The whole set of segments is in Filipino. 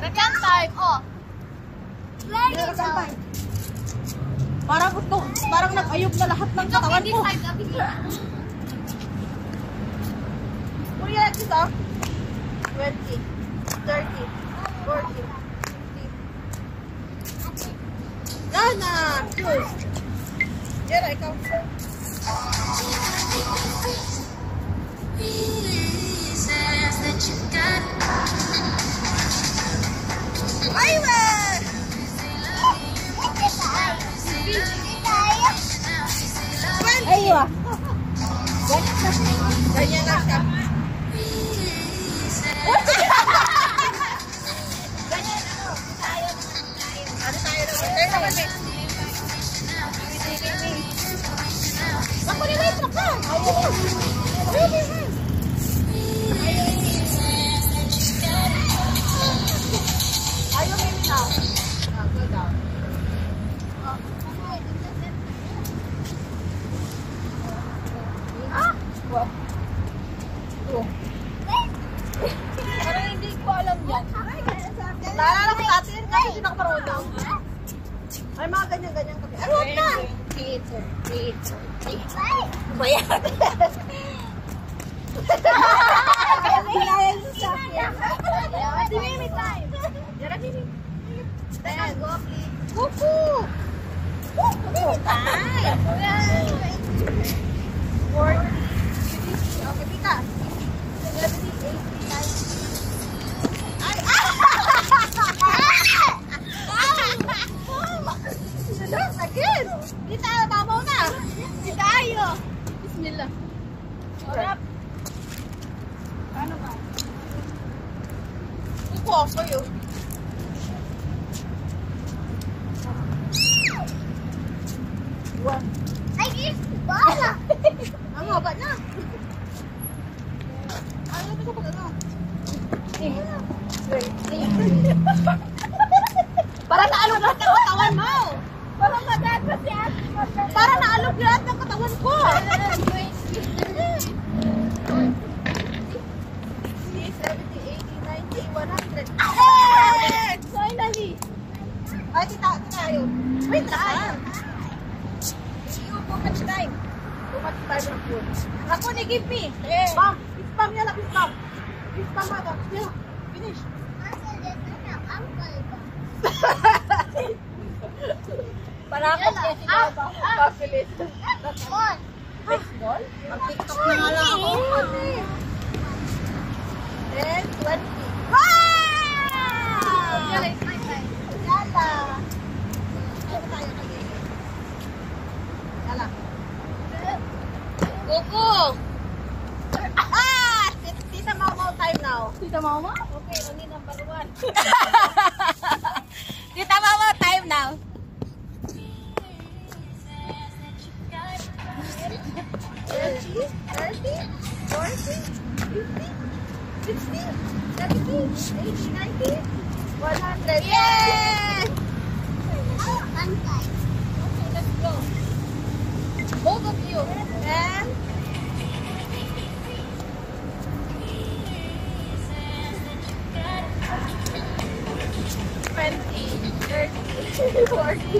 Second time, oh. Parang nag-ayog na lahat ng katawan ko. Kuya, ito. 20, 30, 40, 50. Gana! Choose. Yan, ikaw. Aywan! Aywa! Ganyan lang siya. Ano tayo naman? Ako nila ito ka! Ayaw maybe now. Go down. What? Parang hindi ko alam yan. Naalala ko dati yun kasi hindi ako marunong. Ay, mga ganyan-ganyan kami. Ay, huwag na! Bayan! Kaya sa sakyan. Si Mimi time! Yara, Mimi. Then, go, please. Kuku! Mimi time! 40. Okay, Pika. 70, 80, 90. Ay! Again! Pita, babaw na! Pita, ayo! Bismillah. Sarap. Paano ba? Kuku ako yun. Ay, bala! Ang haba na. Ano ito ko ano? Para naalog lahat ng katawan mo. Para madagas yan. Para naalog lahat ng katawan ko. 70, 80, 90, 100. Finally! Ay, tita yun. Wait lang. How much time? How much time of food? Ako, give me. Spam. Spam yan. Spam. Spam mother. Yeah. Finish. Para ako kasi papilit. Baseball? Ang TikTok na nga lang ako. 10, 20. Wow! Yala. Yala. Kuku! Tita Mau time now. Tita Mau? Okay, only number 1. Tita Mau time now. 30, 40, 50, 60, 70, 80, 90, 100. Yay! Okay, let's go. Both of you. And 20, 30, 40,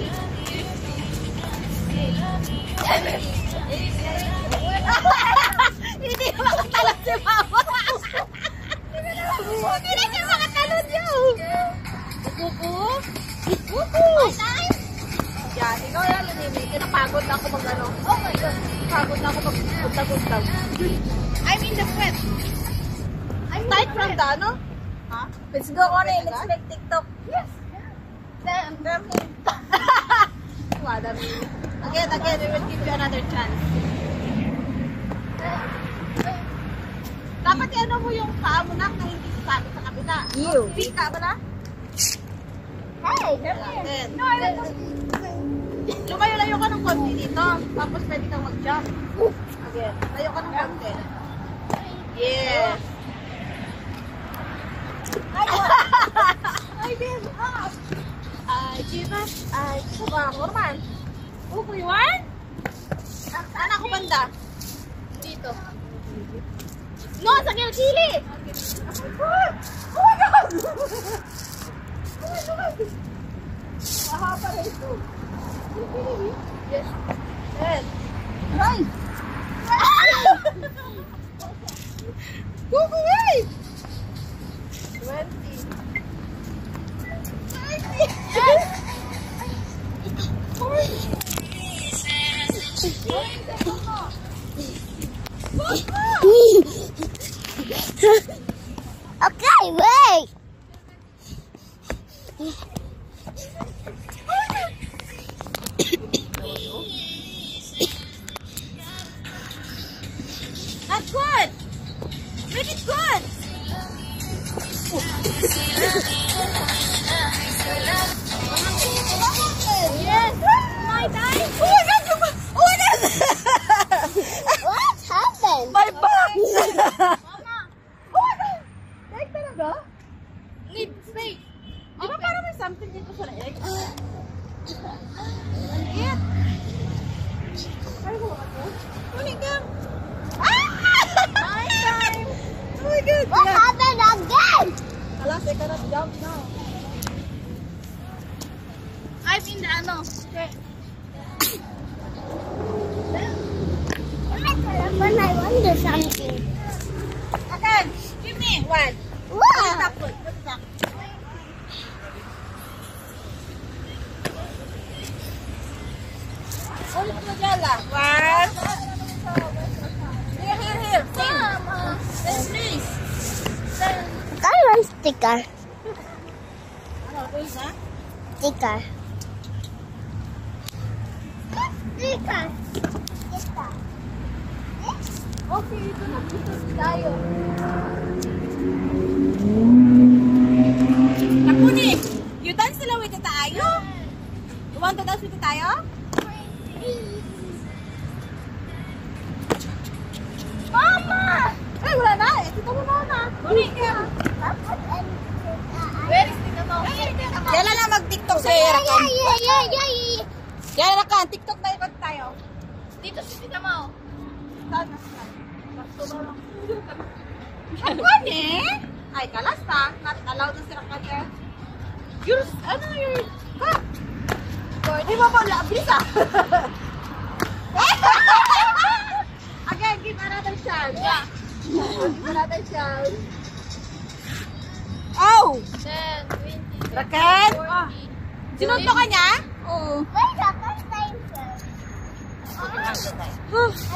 50, 70. Hindi makatalon si Mama. Hindi na siya makatalon yun. Kuku. Yan, ikaw yan, Mimi. Kinapagod na ako mag-ano. Oh my God. Pagod na ako mag-punta-punta. I'm in the sweat. I'm tight from the ano? Huh? Let's go on it. Let's make TikTok. Yes. Damn. Again, we will give you another chance. Dapat i-ano mo yung paa mo na hindi sasabi sa kabila. Ew. Pika ba na? Hey! No, I don't know. Lumayo-layo ka ng konti dito. Tapos pwede kang mag-jump. Again. Layo ka ng konti. Yes. I give up. I give up. I give up. Norman. Kuku, you want? Saan ako banda? Dito. No, sa kilkili! Oh my God! Mahaba na ito. Yes. Yes. Right. Go away. 20. 30. Yes. 40. Okay, wait. Not good. Make it good. Yes. My time. Oh my God! Oh my God! What happened? My back. Oh my God! Leg talaga? Need space. Di ba parang may something dito sa leg? Maliit. Ay, huwag ako. Kunin ka. Ah! My time. Oh my God. What happened again? Alas, I cannot jump now. I'm in the ano. When I wonder something. Again, give me one. Wow. Stop, put it back. Ulit mo dyan lang. One. Here. Then please. I want sticker. Ano, wait na? Sticker. Sticker. Sticker. Okay, ito na. Ito tayo. Nakuni, you dance sila with tayo? You want to dance with tayo? Mama! Ay, wala na. Ito mo na. Kuni ka. Where is the mo? Yan na mag-tiktok sa Erakan. Yeah. Yan na kan, tiktok tayo. Dito si Tita Mau. Ang ay, kalasta. Not allowed na sila kanya. You're, ano yun? Ha? Di ba ba, labis ah? Again, give another chance. Yeah. Give another chance. Oh! 10, 20, Raquel? 40. Sinunto ka niya? Oo. Wait a second. I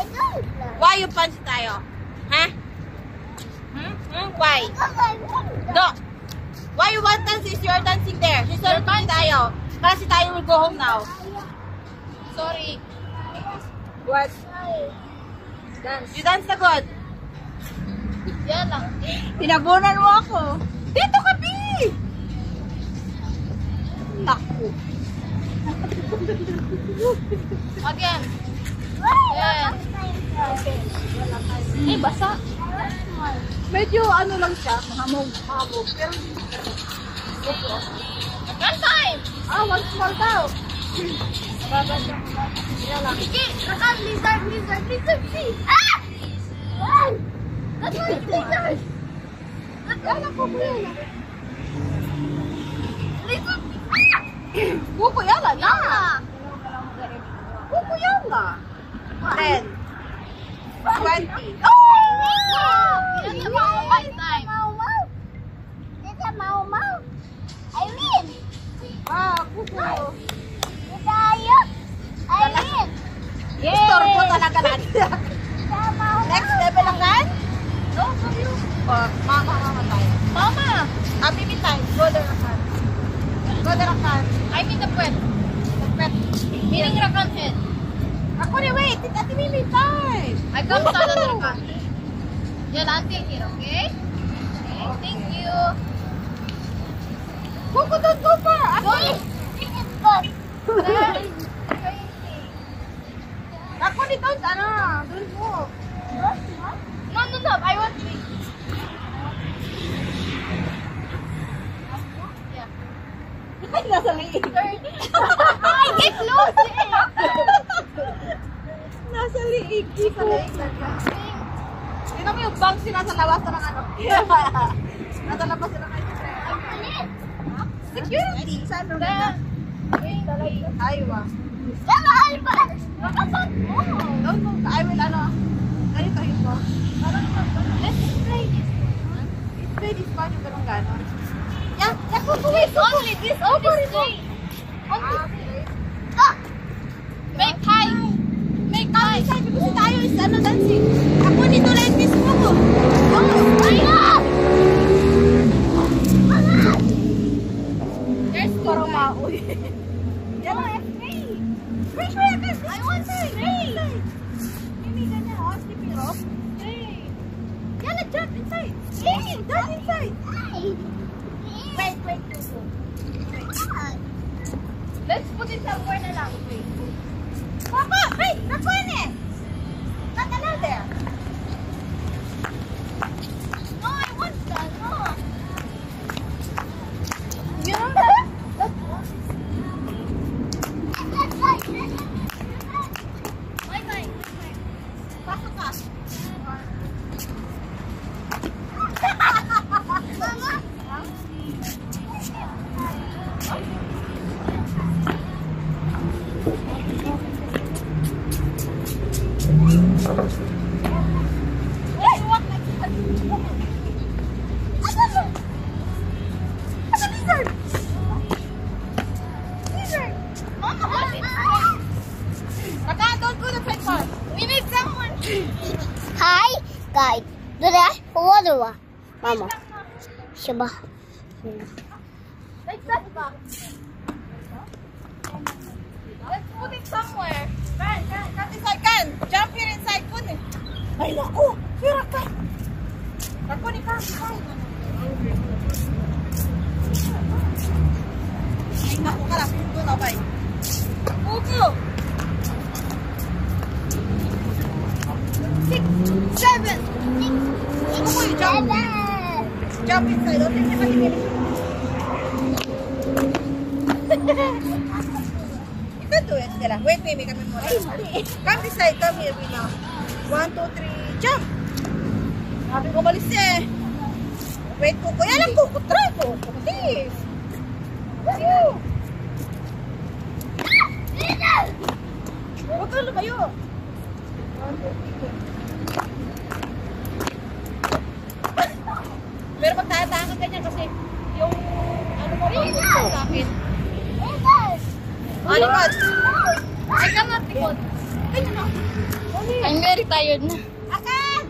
don't know. Why you punch tayo? Ha? Why? Because I wonder. No. Why you want dance is you're dancing there. She's dancing tayo. Kasi tayo will go home now. Sorry. What? Dance. You dance na good. Yan lang. Tinabunan mo ako. Dito ka, Bi! Naku. Again. Wait Yan. Eh, basa. Medyo ano lang siya, mahamog. Pero One time. one small daw. Sige, Rakan, lizard, see. Ah! Why? That's my lizard. Yan ako po yan. Lizard. Buko yan lang. Yeah. Buko yan lang. 10. 20. Oh! Yan yung mga one time. This is Mau. I win. Ah, buko. Tayo. I win. Store po talaga natin. Mau. Next level lang kan? No, for you. Mamamatay. Mama. Mimi time. Go there kan. I'm in the pwet. Meaning Rakan head. Ako na, wait. Ati Mimi time. I come sa the Rakan. Yan, until here, okay? Okay, thank you. Buko, don't go far. Ako. Ako dito, ano? Don't go. No, I want to. Yeah. Ay, nasa liig. I get lost eh. Nasa liig. Nasa liig talaga. Tignan mo yung bangs nasa labas ng ano. Nasa labas sila kayo. Security. Saan mo na? Aywa. Ay, ba? Nakasot mo. I will ano. Ganito yun ko. Let's play this one. Let's play this one yung ganun gano'n. Only this on this play. On this play. Make high. Make high. Sabi ko si tayo is ano dancing. Ako nito like this mo ko. There's two Parang guys. mauwi. No, it's free. Wait, wait. I want free. Hindi ganyan. Oh, sleeping rope. Free. Yala, jump inside. Hey, jump inside. Wait. Let's put it somewhere na lang. Wait. Papa, wait, nakuha eh. Not allowed there. No, I want that. No. You know that? My. Pasok ka. Mama, what is this? Raka, don't go to the part. We need someone. Hi, guys. Do that. Water. Mama. Siya Like that ba? Let's put it somewhere. Come inside, can. Jump here inside, put it. Ay, naku. Here, Raka. Raka, ni ka. Ay, naku ka lang. Doon na, bay. Ugo. 6, 7. Ugo, you jump. Jump inside. Don't take the You can do it, Stella. Wait, baby, kami muna. Come this side, come here, we now. 1, 2, 3, jump! Sabi ko, malis eh. Wait, Kuko. Yan lang, Kuko. Try, Kuko. Please. Woo! Huwag ka lumayo. 1, 2, 3. Pero magtataan ka ganyan kasi yung ano mo pang sa akin. Ano ba? I cannot record. Ay, ano? I'm very tired na. Akan!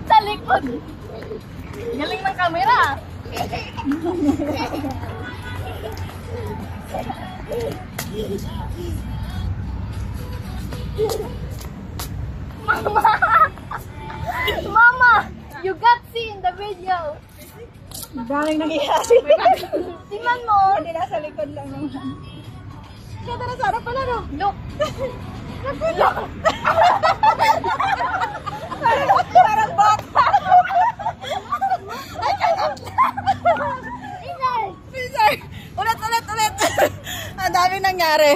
Sa likod. Galing ng camera. Mama, you got see in the video. Daming nangyayari. Tingnan mo. Hindi nasa likod lang naman. Ganda na sa harap pala, no? Look. Look! Parang bata. Ay, kanap na. Pizar. Ulit. Ang daming nangyari.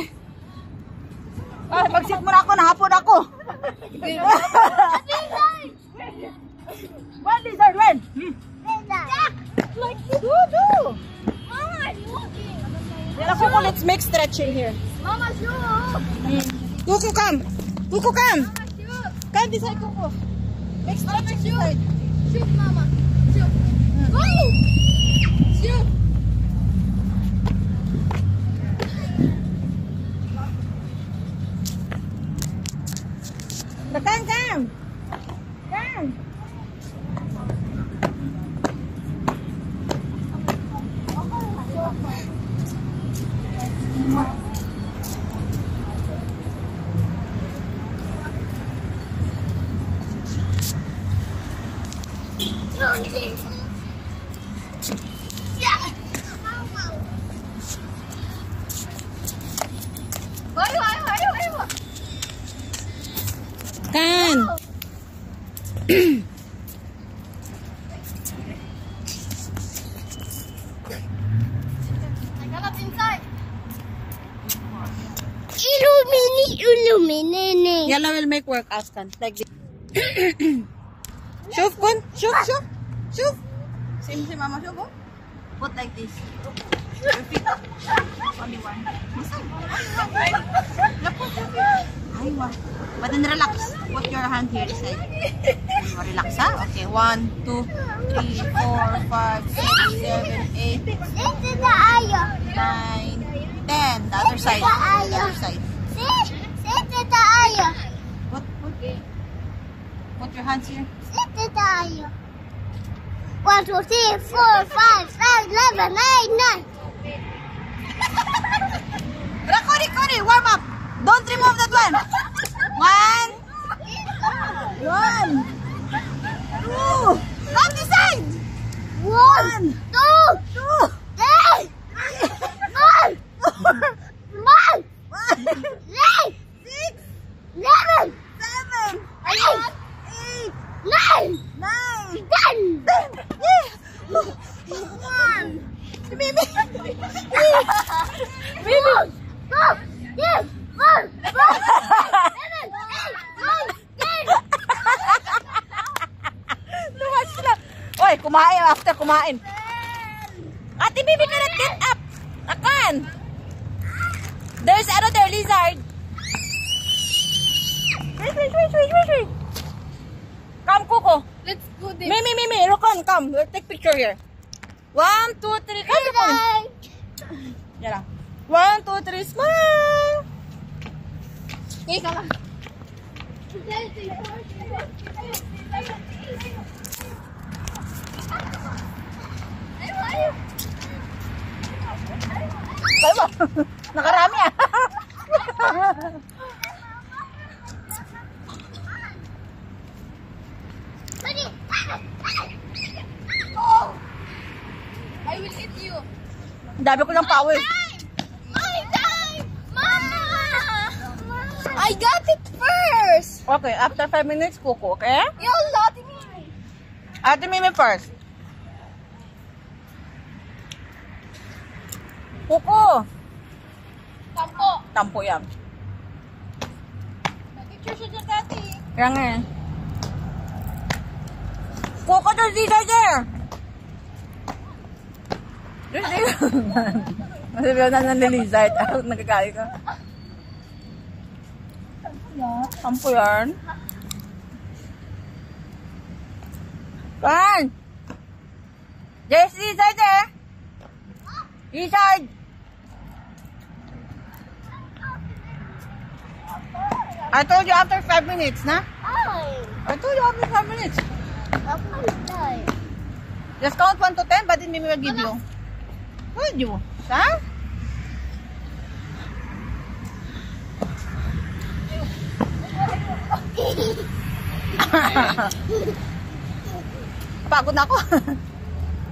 Ah, mag-sit muna ako. Nahapon ako. One lizard, when? Like this. Do. Mama, looking. Yan ako, let's make stretching here. Mama, shoot. Kuko, come. Kuko, come. Mama, shoot. Come this side, Kuko. Make stretching this side. Shoot, Mama. Shoot. Go. Shoot. Come. Hoy. I got up inside. Illuminating. Yellow will make work, Aston. Like this. Shove, Kun. Shove, shove. Shove. Same si Mama, shove, oh. Put like this. Your feet. Only one. Lapot your feet. Ay, wow. But then relax. Put your hand here inside. Relax, ha? Okay. 1, 2, 3, 4, 5, 6, 7, 8, This is the eye. 9, 10. The other side. The other side. This is the eye. Put your hands here. This is the eye. 1, 2, 3, 4, 5, 6, 11, 8, 9. Kuri, warm up. Don't remove that one. 1, 2. Come this side. 1, 2, 3, 4, 5, 6, 11, 7, 8, 9, 9, 10. 1. Mimi. 1, 2, 3, 4, 5, 6, 7, 8, 9, 10. Lumas sila. Oy, kumain after kumain. Ate Bibi, cannot get up. Akan. There's another lizard. Wait. Come, Coco. Let's go there. Mimi, Rokon, come. We'll take picture here. 1, 2, 3. Come, Rokon. Yan lang. 1, 2, 3, smile. Okay, come on. Kaya ba? Nakarami ah. I will eat you. Ang dami ko ng pawis. My time! Mama! I got it first! Okay, after 5 minutes, Coco, okay? You're not me. Ate Mimi first. Coco. Tampo. Tampo yan. Picture siya dyan, Tati. Kaya nga eh. Coco, there's lizard there. There's lizard. Masabihan na ng lizard. Nagkakali ka. Tampo yan. Kan? There's lizard there. Lizard. I told you after 5 minutes, na? I told you after 5 minutes. Just count 1 to 10, but then Mimi will give you. Told you. Ha? Pagod na ako.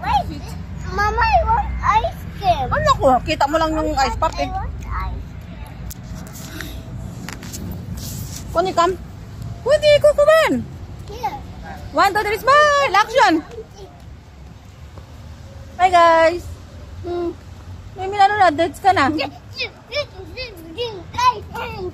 Wait, Mama, I want ice cream. Ano ko? Kita mo lang yung ice pop I eh. want ice. Kuni kam? Pwede, kukuman. Here. 1, 2, 3, smile! Action! Hi guys! Mimi, ano na? Dates ka na? Ice cream.